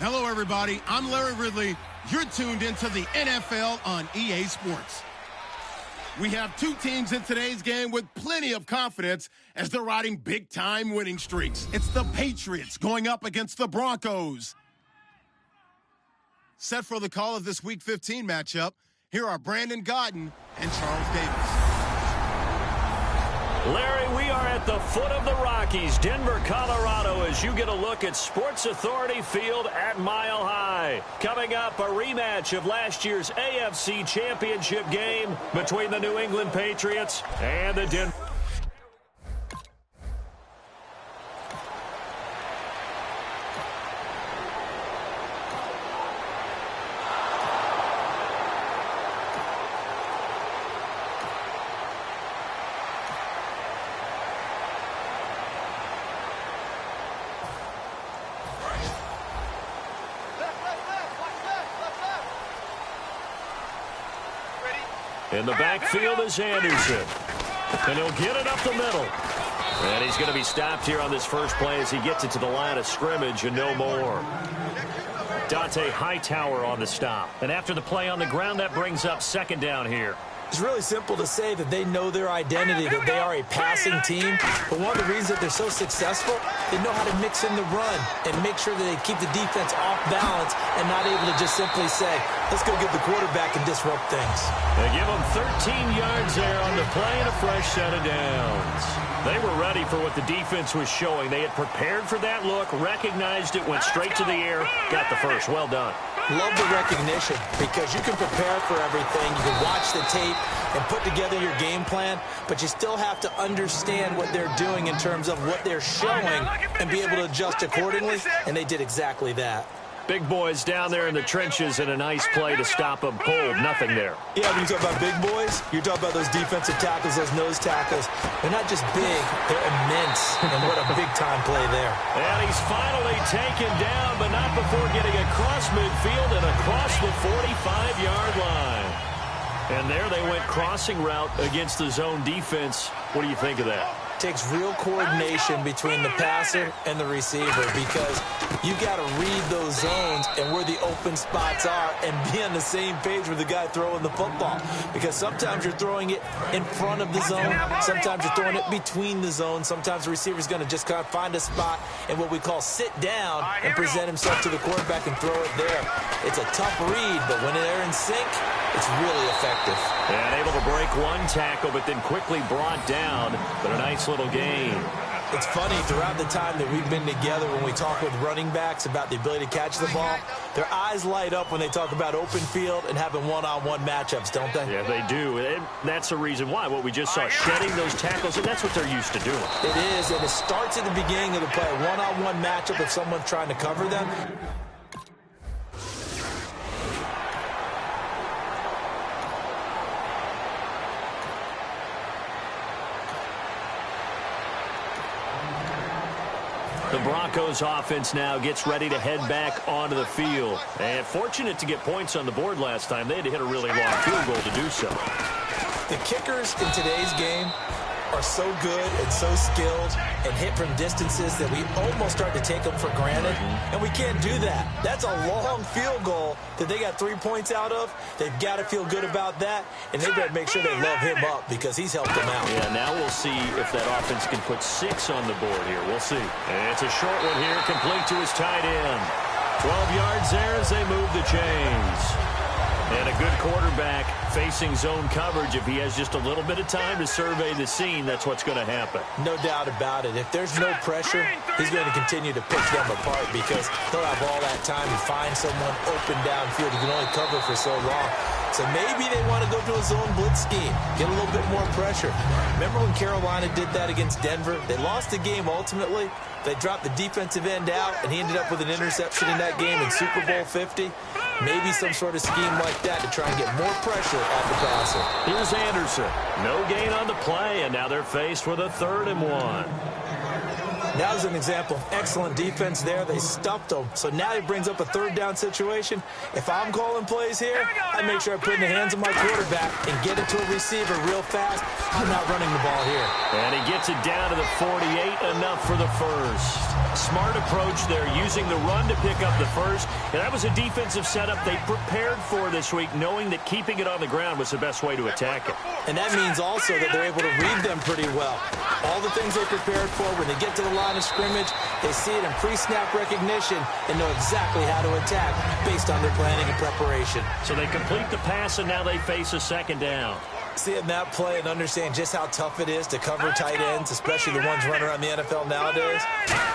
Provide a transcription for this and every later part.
Hello, everybody. I'm Larry Ridley. You're tuned into the NFL on EA Sports. We have two teams in today's game with plenty of confidence as they're riding big-time winning streaks. It's the Patriots going up against the Broncos. Set for the call of this Week 15 matchup, here are Brandon Godden and Charles Davis. Larry, we are at the foot of the Rockies, Denver, Colorado, as you get a look at Sports Authority Field at Mile High. Coming up, a rematch of last year's AFC Championship game between the New England Patriots and the Denver. In the backfield is Anderson. And he'll get it up the middle. And he's going to be stopped here on this first play as he gets it to the line of scrimmage and no more. Dante Hightower on the stop. And after the play on the ground, that brings up second down here. It's really simple to say that they know their identity, that they are a passing team. But one of the reasons that they're so successful, they know how to mix in the run and make sure that they keep the defense off balance and not able to just simply say, let's go get the quarterback and disrupt things. They give them 13 yards there on the play and a fresh set of downs. They were ready for what the defense was showing. They had prepared for that look, recognized it, went straight to the air, got the first. Well done. Love the recognition because you can prepare for everything. You can watch the tape and put together your game plan, but you still have to understand what they're doing in terms of what they're showing and be able to adjust accordingly, and they did exactly that. Big boys down there in the trenches and a nice play to stop them cold. Nothing there. Yeah, when you talk about big boys, you're talking about those defensive tackles, those nose tackles. They're not just big, they're immense, and what a big-time play there. And he's finally taken down, but not before getting across midfield and across the 45-yard line. And there they went crossing route against the zone defense. What do you think of that? Takes real coordination between the passer and the receiver because you got to read those zones and where the open spots are and be on the same page with the guy throwing the football, because sometimes you're throwing it in front of the zone, sometimes you're throwing it between the zones, sometimes the receiver's going to just kind of find a spot and what we call sit down and present himself to the quarterback and throw it there. It's a tough read, but when they're in sync, it's really effective. And able to break one tackle, but then quickly brought down, but a nice little gain. It's funny, throughout the time that we've been together, when we talk with running backs about the ability to catch the ball, their eyes light up when they talk about open field and having one-on-one matchups, don't they? Yeah, they do. And that's the reason why. What we just saw, shedding those tackles, and that's what they're used to doing. It is, and it starts at the beginning of the play. One-on-one matchup if someone's trying to cover them. The Broncos offense now gets ready to head back onto the field. And fortunate to get points on the board last time. They had to hit a really long field goal to do so. The kickers in today's game are so good and so skilled and hit from distances that we almost start to take them for granted, and we can't do that. That's a long field goal that they got 3 points out of. They've got to feel good about that, and they better make sure they love him up because he's helped them out. Yeah, now we'll see if that offense can put 6 on the board here. We'll see. And it's a short one here, complete to his tight end. 12 yards there as they move the chains. And a good quarterback facing zone coverage. If he has just a little bit of time to survey the scene, that's what's going to happen. No doubt about it. If there's no pressure, he's going to continue to pick them apart because he'll have all that time to find someone open downfield. He can only cover for so long. So maybe they want to go to a zone blitz scheme, get a little bit more pressure. Remember when Carolina did that against Denver? They lost the game ultimately. They dropped the defensive end out, and he ended up with an interception in that game in Super Bowl 50. Maybe some sort of scheme like that to try and get more pressure at the passer. Here's Anderson. No gain on the play, and now they're faced with a 3rd and 1. That was an example of excellent defense there. They stuffed him. So now he brings up a third down situation. If I'm calling plays here, I make sure I put it in the hands of my quarterback and get it to a receiver real fast. I'm not running the ball here. And he gets it down to the 48, enough for the first. Smart approach there, using the run to pick up the first. And that was a defensive setup they prepared for this week, knowing that keeping it on the ground was the best way to attack it. And that means also that they're able to read them pretty well. All the things they prepared for, when they get to the line of scrimmage, they see it in pre-snap recognition and know exactly how to attack based on their planning and preparation. So they complete the pass, and now they face a second down. Seeing that play and understand just how tough it is to cover tight ends, especially the ones running around the NFL nowadays,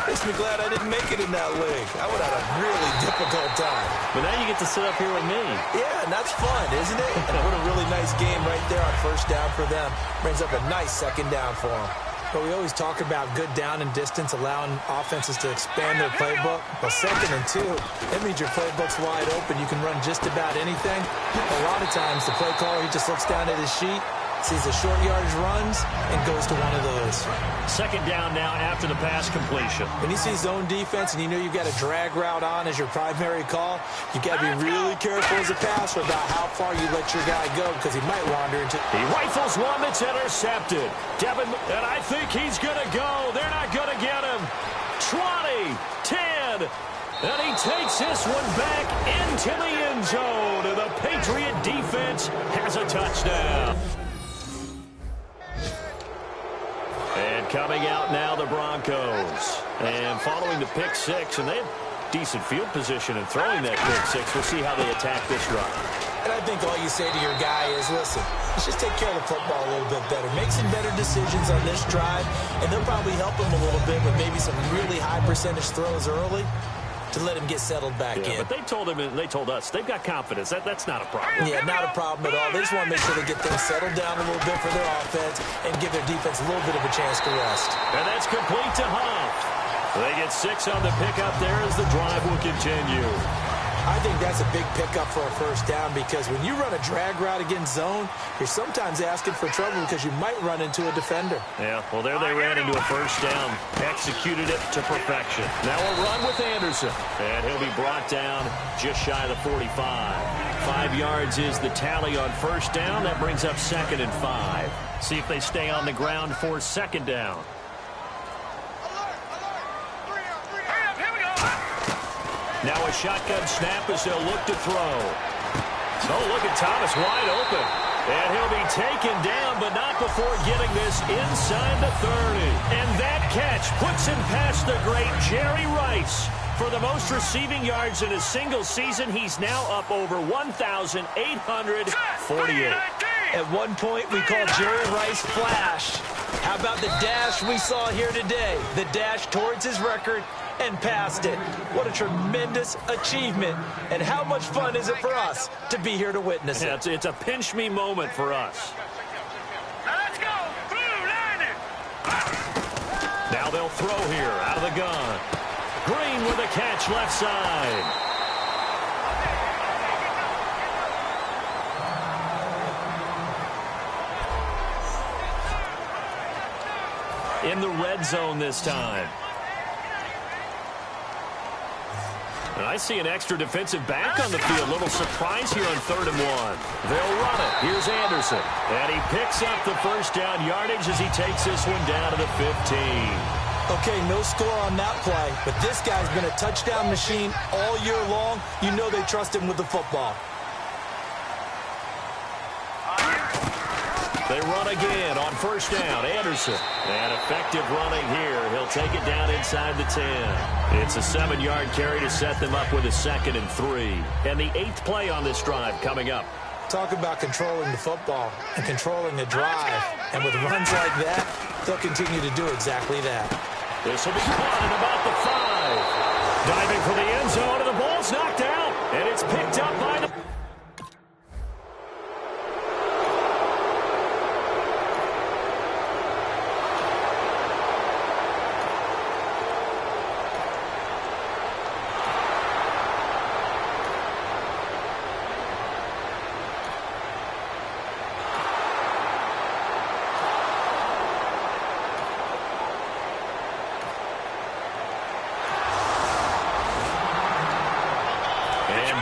makes me glad I didn't make it in that league. I would have had a really difficult time. But now you get to sit up here with me. Yeah, and that's fun, isn't it? And what a really nice game right there on first down for them. Brings up a nice second down for them. But we always talk about good down and distance, allowing offenses to expand their playbook. Well, 2nd and 2, that means your playbook's wide open. You can run just about anything. A lot of times, the play caller, he just looks down at his sheet, sees the short yardage runs, and goes to one of those. Second down now after the pass completion. When you see zone defense and you know you've got a drag route on as your primary call, you've got to be really careful as a passer about how far you let your guy go, because he might wander into... He rifles one that's intercepted. Devin, and I think he's going to go. They're not going to get him. 20, 10, and he takes this one back into the end zone, and the Patriot defense has a touchdown. And coming out now, the Broncos. And following the pick six, and they have decent field position in throwing that pick six. We'll see how they attack this drive. And I think all you say to your guy is, listen, let's just take care of the football a little bit better. Make some better decisions on this drive, and they'll probably help him a little bit with maybe some really high percentage throws early to let him get settled back in. But they told him, and they told us, they've got confidence. That's not a problem. Yeah, not a problem at all. They just want to make sure they get things settled down a little bit for their offense and give their defense a little bit of a chance to rest. And that's complete to Hunt. They get 6 on the pickup there as the drive will continue. I think that's a big pickup for a first down, because when you run a drag route against zone, you're sometimes asking for trouble because you might run into a defender. Yeah, well, there they ran into a first down. Executed it to perfection. Now a run with Anderson. And he'll be brought down just shy of the 45. 5 yards is the tally on first down. That brings up 2nd and 5. See if they stay on the ground for second down. Now a shotgun snap as they'll look to throw. Oh, look at Thomas wide open. And he'll be taken down, but not before getting this inside the 30. And that catch puts him past the great Jerry Rice. For the most receiving yards in a single season, he's now up over 1,848. At one point, we called Jerry Rice Flash. How about the dash we saw here today? The dash towards his record and past it. What a tremendous achievement. And how much fun is it for us to be here to witness it? Yeah, it's a pinch-me moment for us. Let's go. Now they'll throw here out of the gun. Green with a catch left side. In the red zone this time. And I see an extra defensive back on the field. Little surprise here on 3rd and 1. They'll run it. Here's Anderson. And he picks up the first down yardage as he takes this one down to the 15. Okay, no score on that play, but this guy's been a touchdown machine all year long. You know they trust him with the football. They run again on first down. Anderson. And effective running here. He'll take it down inside the 10. It's a 7-yard carry to set them up with a 2nd and 3. And the 8th play on this drive coming up. Talk about controlling the football and controlling the drive. And with runs like that, they'll continue to do exactly that. This will be caught at about the 5. Diving for the end zone, and the ball's knocked out. And it's picked up by the...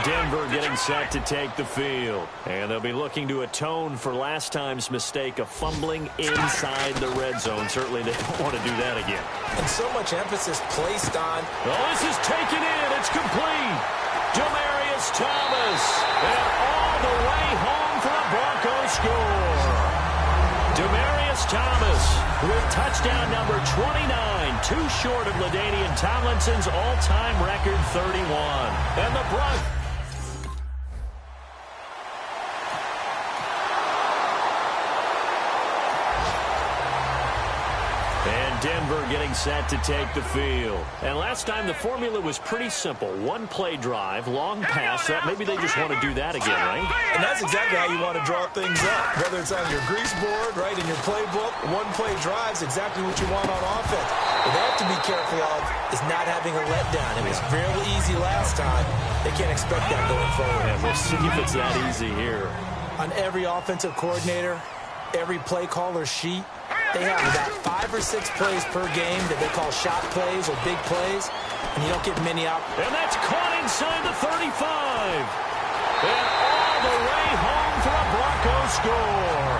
Denver getting set to take the field. And they'll be looking to atone for last time's mistake of fumbling inside the red zone. Certainly they don't want to do that again. And so much emphasis placed on... Oh, this is taken in. It's complete. Demaryius Thomas. And all the way home for the Broncos score. Demaryius Thomas with touchdown number 29, too short of LaDainian Tomlinson's all-time record 31. And the Broncos... Denver getting set to take the field. And last time the formula was pretty simple. One play drive, long pass. Maybe they just want to do that again, right? And that's exactly how you want to draw things up. Whether it's on your grease board, right, in your playbook, one play drive is exactly what you want on offense. What they have to be careful of is not having a letdown. It was fairly easy last time. They can't expect that going forward. Yeah, we'll see if it's that easy here. On every offensive coordinator, every play caller's sheet, they have about 5 or 6 plays per game that they call shot plays or big plays, and you don't get many out. And that's caught inside the 35. And all the way home for a Broncos score.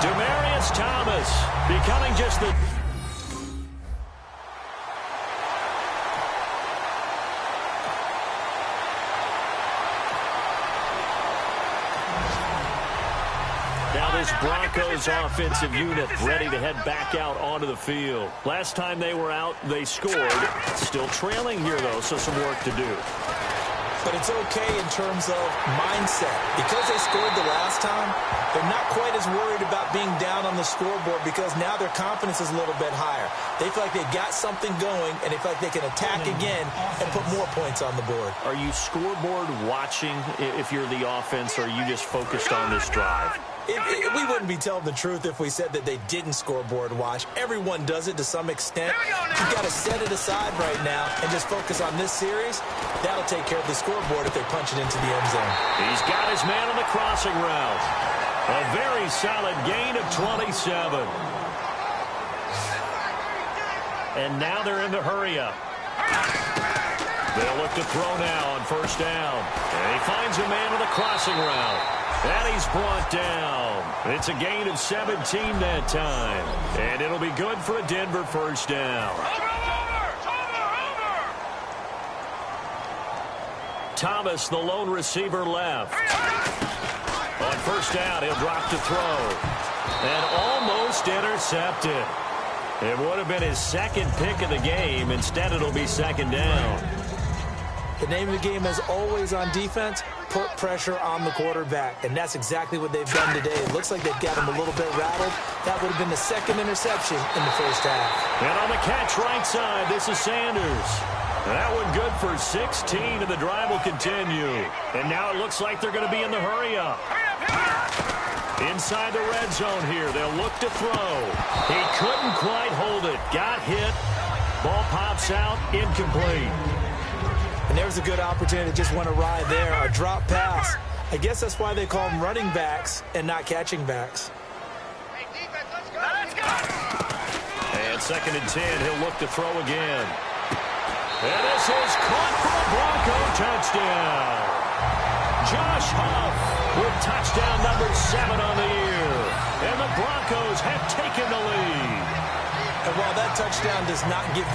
Demaryius Thomas becoming just the... Now this Broncos offensive unit ready to head back out onto the field. Last time they were out, they scored. Still trailing here, though, so some work to do. But it's okay in terms of mindset. Because they scored the last time, they're not quite as worried about being down on the scoreboard because now their confidence is a little bit higher. They feel like they've got something going, and they feel like they can attack again and put more points on the board. Are you scoreboard watching if you're the offense, or are you just focused on this drive? We wouldn't be telling the truth if we said that they didn't scoreboard watch. Everyone does it to some extent. You've got to set it aside right now and just focus on this series. That'll take care of the scoreboard if they punch it into the end zone. He's got his man on the crossing route. A very solid gain of 27. And now they're in the hurry-up. They'll look to throw now on first down. And he finds a man on the crossing route. And he's brought down. It's a gain of 17 that time. And it'll be good for a Denver first down. Thomas, the lone receiver, left. On first down, he'll drop to throw. And almost intercepted. It would have been his second pick of the game. Instead, it'll be second down. The name of the game is always on defense, put pressure on the quarterback. And that's exactly what they've done today. It looks like they've got him a little bit rattled. That would have been the second interception in the first half. And on the catch right side, this is Sanders. That one good for 16, and the drive will continue. And now it looks like they're going to be in the hurry-up. Inside the red zone here, they'll look to throw. He couldn't quite hold it. Got hit. Ball pops out, incomplete. And there's a good opportunity to just went awry there. A drop pass. I guess that's why they call them running backs and not catching backs. Hey, defense, let's go. And second and 10, he'll look to throw again. And this is caught for a Bronco touchdown. Josh Huff with touchdown number 7 on the year. And the Broncos have taken the lead. And while that touchdown does not give...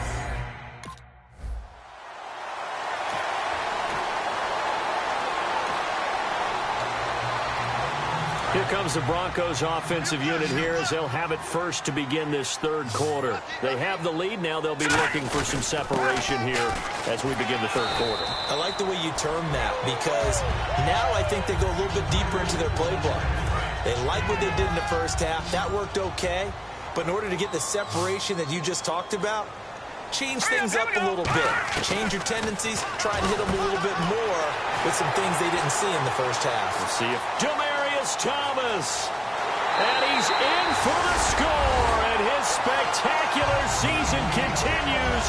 Here comes the Broncos offensive unit here as they'll have it first to begin this third quarter. They have the lead now. They'll be looking for some separation here as we begin the third quarter. I like the way you term that because now I think they go a little bit deeper into their playbook. They like what they did in the first half. That worked okay. But in order to get the separation that you just talked about, change things up a little bit. Change your tendencies. Try and hit them a little bit more with some things they didn't see in the first half. We'll see if Demaryius Thomas. And he's in for the score. And his spectacular season continues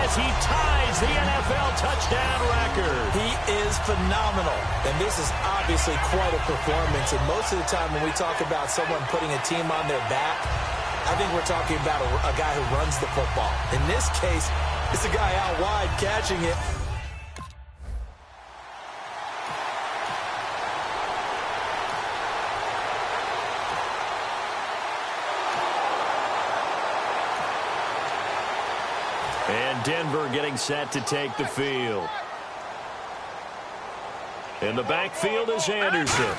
as he ties the NFL touchdown record. He is phenomenal. And this is obviously quite a performance. And most of the time when we talk about someone putting a team on their back, I think we're talking about a guy who runs the football. In this case, it's a guy out wide catching it. Denver getting set to take the field. In the backfield is Anderson.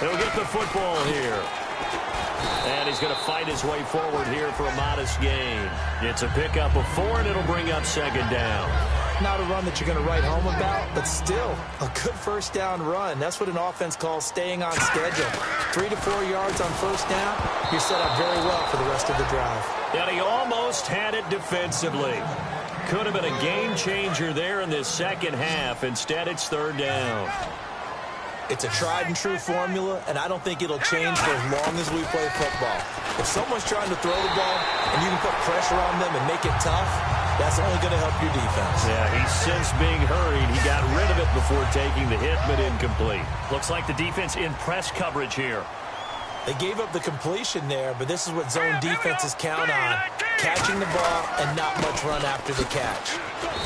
He'll get the football here. And he's going to fight his way forward here for a modest gain. It's a pickup of 4, and it'll bring up second down. Not a run that you're going to write home about, but still a good first down run. That's what an offense calls staying on schedule. 3 to 4 yards on first down, you're set up very well for the rest of the drive. And he almost had it defensively. Could have been a game changer there in this second half. Instead, it's third down. It's a tried-and-true formula, and I don't think it'll change for as long as we play football. If someone's trying to throw the ball and you can put pressure on them and make it tough, that's only going to help your defense. Yeah, he's since being hurried. He got rid of it before taking the hit, but incomplete. Looks like the defense in press coverage here. They gave up the completion there, but this is what zone defenses count on. Catching the ball and not much run after the catch.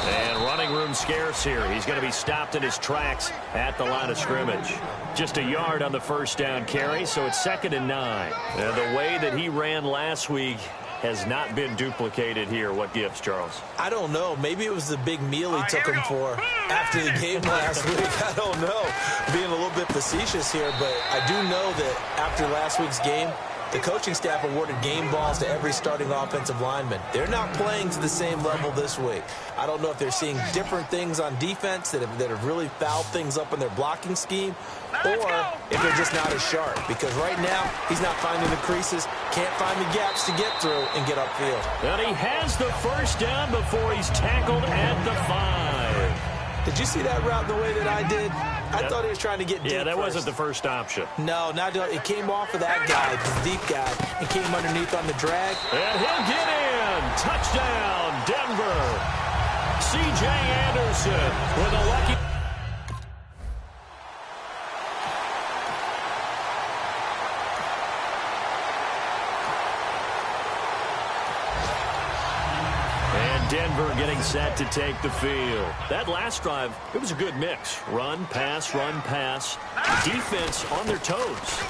And running room scarce here. He's going to be stopped in his tracks at the line of scrimmage. Just a yard on the first down carry, so it's 2nd and 9. And the way that he ran last week has not been duplicated here. What gives, Charles? I don't know. Maybe it was the big meal he took him for after the game last week. I don't know. Being a little bit facetious here, but I do know that after last week's game, the coaching staff awarded game balls to every starting offensive lineman. They're not playing to the same level this week. I don't know if they're seeing different things on defense that have really fouled things up in their blocking scheme, or if they're just not as sharp. Because right now, he's not finding the creases, can't find the gaps to get through and get upfield. And he has the first down before he's tackled at the 5. Did you see that route the way that I did? I thought he was trying to get deep. Yeah, that first. wasn't the first option. No, it came off of that guy, the deep guy, and came underneath on the drag. And he'll get in. Touchdown, Denver. C.J. Anderson with a lucky... Denver getting set to take the field. That last drive, it was a good mix. Run, pass, run, pass. Defense on their toes.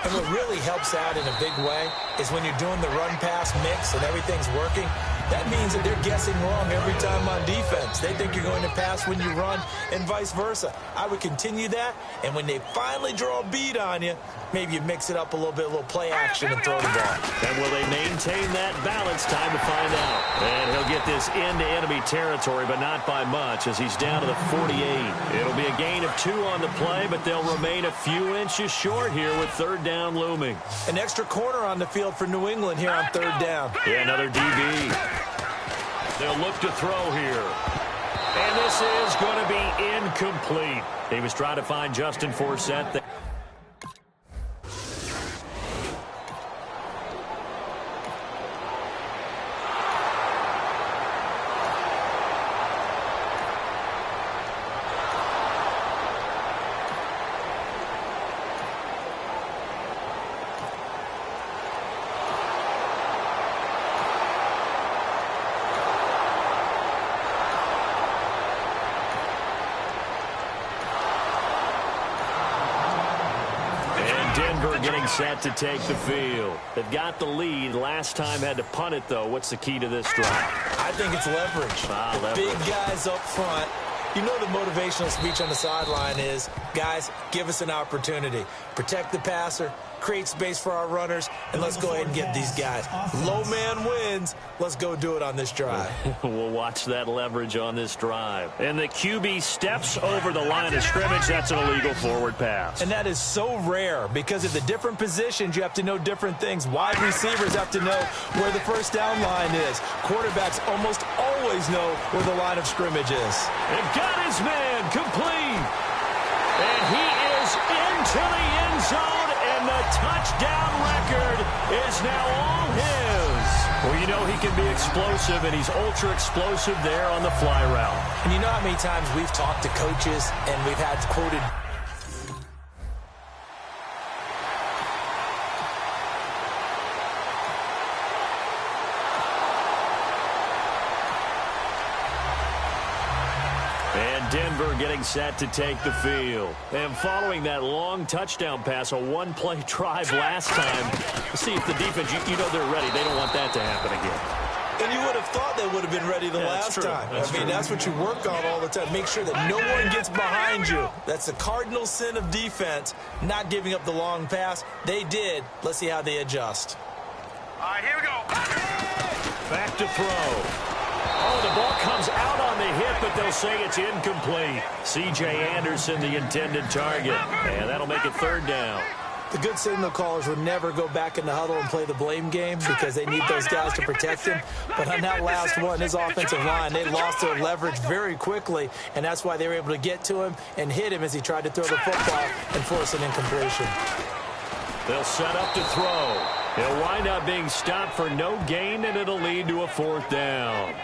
And what really helps out in a big way is when you're doing the run-pass mix and everything's working, that means that they're guessing wrong every time on defense. They think you're going to pass when you run and vice versa. I would continue that, and when they finally draw a beat on you, maybe you mix it up a little bit, a little play action and throw the ball. And will they maintain that balance? Time to find out. And he'll get this into enemy territory, but not by much as he's down to the 48. It'll be a gain of 2 on the play, but they'll remain a few inches short here with third down looming. An extra corner on the field for New England here on third down. Yeah, another DB. They'll look to throw here. And this is going to be incomplete. He was trying to find Justin Forsett. Getting set to take the field. They've got the lead. Last time had to punt it, though. What's the key to this drive? I think it's leverage. Leverage. Big guys up front. You know the motivational speech on the sideline is, guys, give us an opportunity. Protect the passer, create space for our runners, and let's go ahead and get these guys. Low man wins. Let's go do it on this drive. We'll watch that leverage on this drive. And the QB steps over the line of scrimmage. That's an illegal forward pass. And that is so rare because of the different positions, you have to know different things. Wide receivers have to know where the first down line is. Quarterbacks almost always know where the line of scrimmage is. They've got his man complete. And he is into the end zone, and the touchdown record is now all his. Well, you know he can be explosive, and he's ultra-explosive there on the fly route. And you know how many times we've talked to coaches, and we've had quoted... Denver getting set to take the field. And following that long touchdown pass, a one-play drive last time, see if the defense, you know they're ready. They don't want that to happen again. And you would have thought they would have been ready the last time. That's what you work on all the time. Make sure that no one gets behind you. That's the cardinal sin of defense, not giving up the long pass. They did. Let's see how they adjust. All right, here we go. Back to throw. Oh, the ball comes out on the hit, but they'll say it's incomplete. C.J. Anderson, the intended target. And that'll make it third down. The good signal callers would never go back in the huddle and play the blame game because they need those guys to protect him. But on that last one, his offensive line, they lost their leverage very quickly, and that's why they were able to get to him and hit him as he tried to throw the football and force an incompletion. They'll set up to throw. He'll wind up being stopped for no gain, and it'll lead to a fourth down.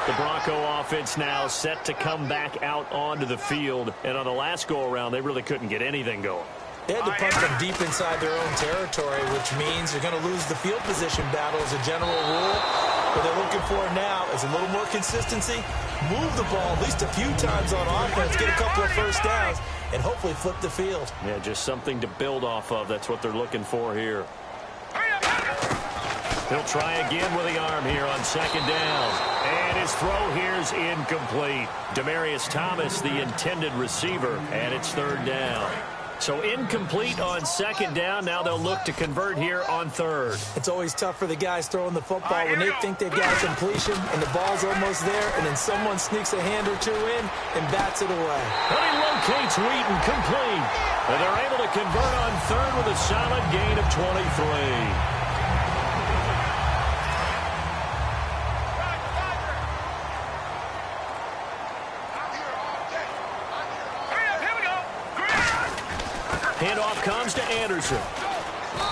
The Bronco offense now set to come back out onto the field. And on the last go-around, they really couldn't get anything going. They had to punt from deep inside their own territory, which means they're going to lose the field position battle as a general rule. What they're looking for now is a little more consistency, move the ball at least a few times on offense, get a couple of first downs, and hopefully flip the field. Yeah, just something to build off of. That's what they're looking for here. He'll try again with the arm here on second down. And his throw here is incomplete. Demaryius Thomas, the intended receiver, and it's third down. So incomplete on second down. Now they'll look to convert here on third. It's always tough for the guys throwing the football when they think they've got a completion and the ball's almost there, and then someone sneaks a hand or two in and bats it away. And he locates Wheaton, complete. And they're able to convert on third with a solid gain of 23. Handoff comes to Anderson.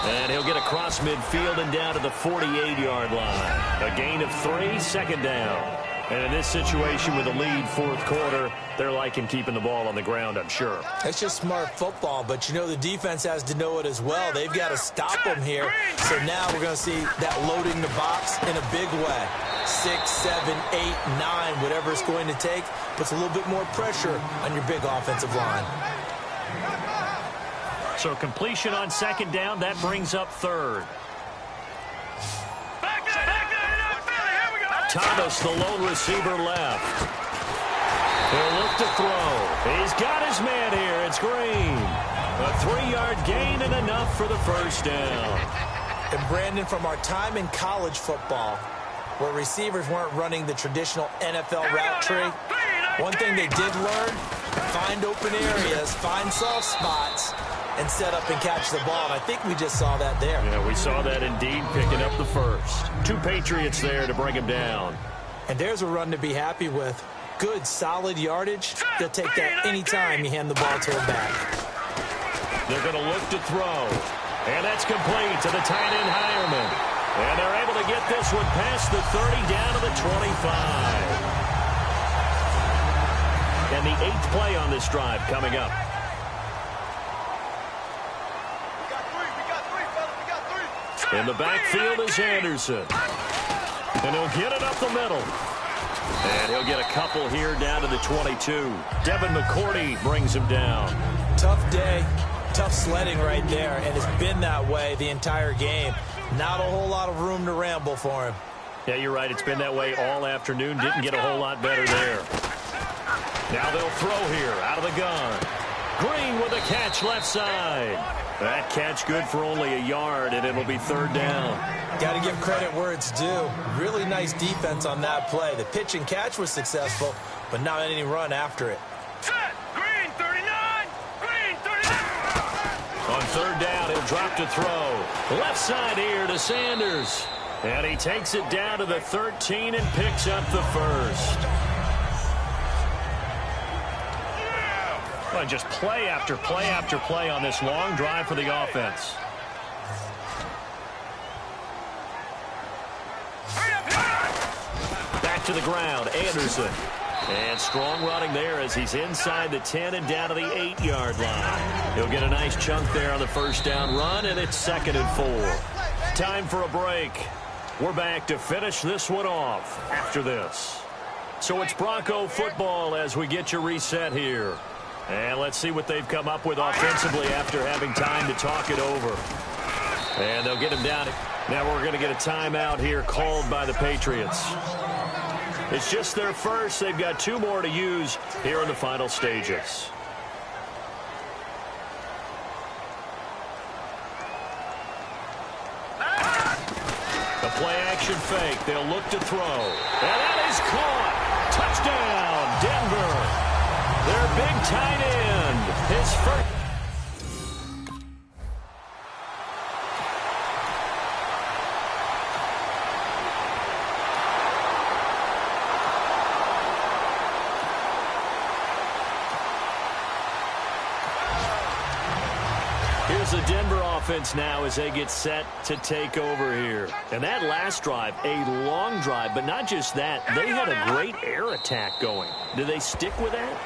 And he'll get across midfield and down to the 48-yard line. A gain of 3, second down. And in this situation with a lead fourth quarter, they're liking keeping the ball on the ground, I'm sure. It's just smart football, but you know the defense has to know it as well. They've got to stop them here. So now we're going to see that loading the box in a big way. 6, 7, 8, 9, whatever it's going to take, puts a little bit more pressure on your big offensive line. So completion on second down, that brings up third. Thomas, the lone receiver, left. He'll look to throw. He's got his man here. It's Green. A 3-yard gain and enough for the first down. And Brandon, from our time in college football, where receivers weren't running the traditional NFL route tree, one thing they did learn, find open areas, find soft spots, and set up and catch the ball. And I think we just saw that there. Yeah, we saw that indeed, picking up the first. 2 Patriots there to bring him down. And there's a run to be happy with. Good, solid yardage. They'll take that anytime you hand the ball to him back. They're going to look to throw. And that's complete to the tight end, Hireman. And they're able to get this one past the 30 down to the 25. And the 8th play on this drive coming up. In the backfield is Anderson. And he'll get it up the middle. And he'll get a couple here down to the 22. Devin McCourty brings him down. Tough day, tough sledding right there, and it's been that way the entire game. Not a whole lot of room to ramble for him. Yeah, you're right. It's been that way all afternoon. Didn't get a whole lot better there. Now they'll throw here out of the gun. Green with a catch left side. That catch good for only a yard, and it'll be third down. Got to give credit where it's due. Really nice defense on that play. The pitch and catch was successful, but not any run after it. Green 39! Green 39! On third down, he'll drop to throw. Left side here to Sanders. And he takes it down to the 13 and picks up the first. Well, just play after play after play on this long drive for the offense. Back to the ground, Anderson. And strong running there as he's inside the 10 and down to the 8-yard line. He'll get a nice chunk there on the first down run, and it's 2nd and 4. Time for a break. We're back to finish this one off after this. So it's Bronco football as we get you reset here. And let's see what they've come up with offensively after having time to talk it over. And they'll get him down. Now we're going to get a timeout here called by the Patriots. It's just their first. They've got 2 more to use here in the final stages. The play-action fake. They'll look to throw. And that is caught. Touchdown, Denver. Their big tight end. His first. Here's the Denver offense now as they get set to take over here. And that last drive, a long drive, but not just that. They had a great air attack going. Do they stick with that?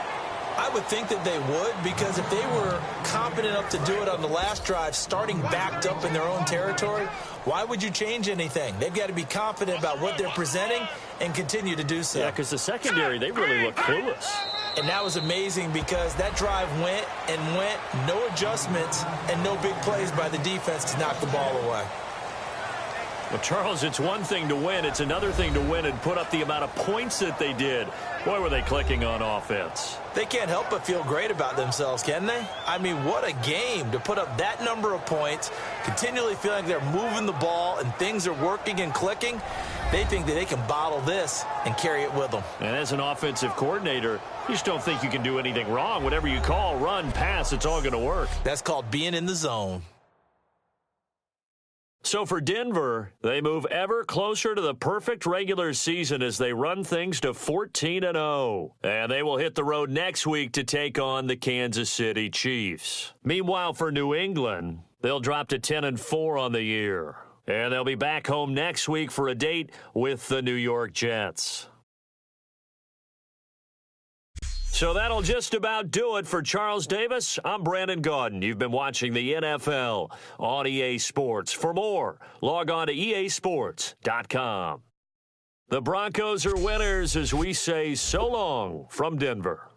I would think that they would, because if they were confident enough to do it on the last drive, starting backed up in their own territory, why would you change anything? They've got to be confident about what they're presenting and continue to do so. Yeah, because the secondary, they really look clueless. And that was amazing because that drive went and went, no adjustments and no big plays by the defense to knock the ball away. Well, Charles, it's one thing to win. It's another thing to win and put up the amount of points that they did. Boy, were they clicking on offense. They can't help but feel great about themselves, can they? I mean, what a game to put up that number of points, continually feeling like they're moving the ball and things are working and clicking. They think that they can bottle this and carry it with them. And as an offensive coordinator, you just don't think you can do anything wrong. Whatever you call, run, pass, it's all going to work. That's called being in the zone. So for Denver, they move ever closer to the perfect regular season as they run things to 14-0. And they will hit the road next week to take on the Kansas City Chiefs. Meanwhile, for New England, they'll drop to 10-4 on the year. And they'll be back home next week for a date with the New York Jets. So that'll just about do it for Charles Davis. I'm Brandon Gaudin. You've been watching the NFL on EA Sports. For more, log on to easports.com. The Broncos are winners as we say so long from Denver.